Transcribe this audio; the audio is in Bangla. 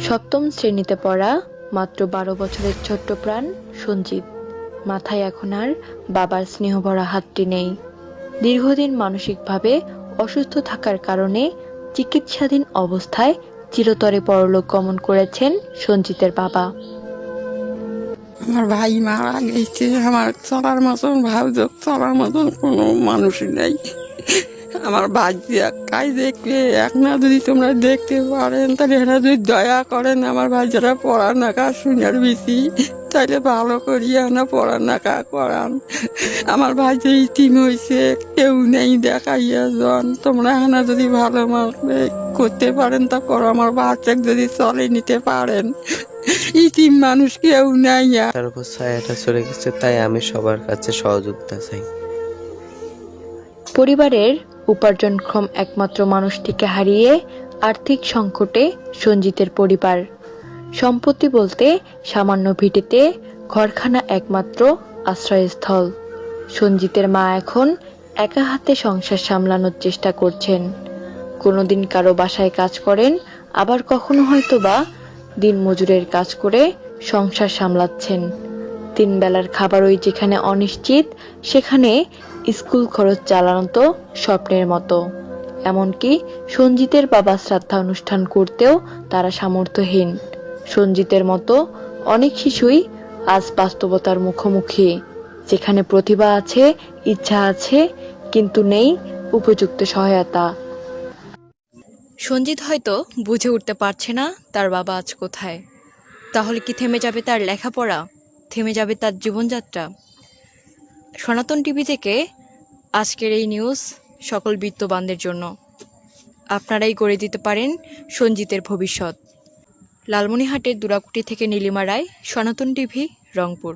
সপ্তম শ্রেণীতে পড়া মাত্র ১২ বছরের ছোট্ট প্রাণ সঞ্জিত। মাথায় এখন আর বাবার স্নেহভরা হাতটি নেই। দীর্ঘদিন মানসিকভাবে অসুস্থ থাকার কারণে চিকিৎসাধীন অবস্থায় চিরতরে পরলোক গমন করেছেন সঞ্জিতের বাবা। আমার ভাই মারা গেছে, আমার চলার মতন ভাবযোগ চলার মতন কোনো মানুষই নেই। আমার ভাইজি একাই দেখবে, এক না যদি তোমরা দেখতে পারেন তাহলে এরা যদি দয়া করেন আমার ভাই যারা পড়ালেখা শুনার বেশি তাইলে ভালো করিয়া না পড়ালেখা করান। আমার ভাই যে ইতিম হয়েছে, কেউ নেই দেখাইয়া জন, তোমরা এখানে যদি ভালো মানবে করতে পারেন তা করো। আমার বাচ্চাকে যদি চলে নিতে পারেন, ইতিম মানুষ কেউ নাই। তার উপর ছায়াটা চলে গেছে, তাই আমি সবার কাছে সহযোগিতা চাই। পরিবারের উপার্জনক্ষম একমাত্র মানুষটিকে হারিয়ে আর্থিক সংকটে সঞ্জিতের পরিবার। সম্পত্তি বলতে সামান্য ভিটেতে ঘরখানা একমাত্র আশ্রয়স্থল। সঞ্জিতের মা এখন একা হাতে সংসার সামলানোর চেষ্টা করছেন। কোনোদিন কারো বাসায় কাজ করেন, আবার কখনো হয়তো বা দিনমজুরের কাজ করে সংসার সামলাচ্ছেন। ৩ বেলার খাবারই যেখানে অনিশ্চিত, সেখানে স্কুল খরচ চালানো তো স্বপ্নের মতো। এমনকি সঞ্জিতের বাবা শ্রাদ্ধা অনুষ্ঠান করতেও তারা সামর্থ্যহীন। সঞ্জিতের মতো অনেক শিশুই আজ বাস্তবতার মুখোমুখি, যেখানে প্রতিভা আছে, ইচ্ছা আছে, কিন্তু নেই উপযুক্ত সহায়তা। সঞ্জিত হয়তো বুঝে উঠতে পারছে না তার বাবা আজ কোথায়। তাহলে কি থেমে যাবে তার লেখাপড়া? থেমে যাবে তার জীবনযাত্রা? সনাতন টিভি থেকে আজকের এই নিউজ সকল বিত্তবানদের জন্য। আপনারাই করে দিতে পারেন সঞ্জিতের ভবিষ্যৎ। লালমনিরহাটের দুরাকুটি থেকে নীলিমা রায়, সনাতন টিভি, রংপুর।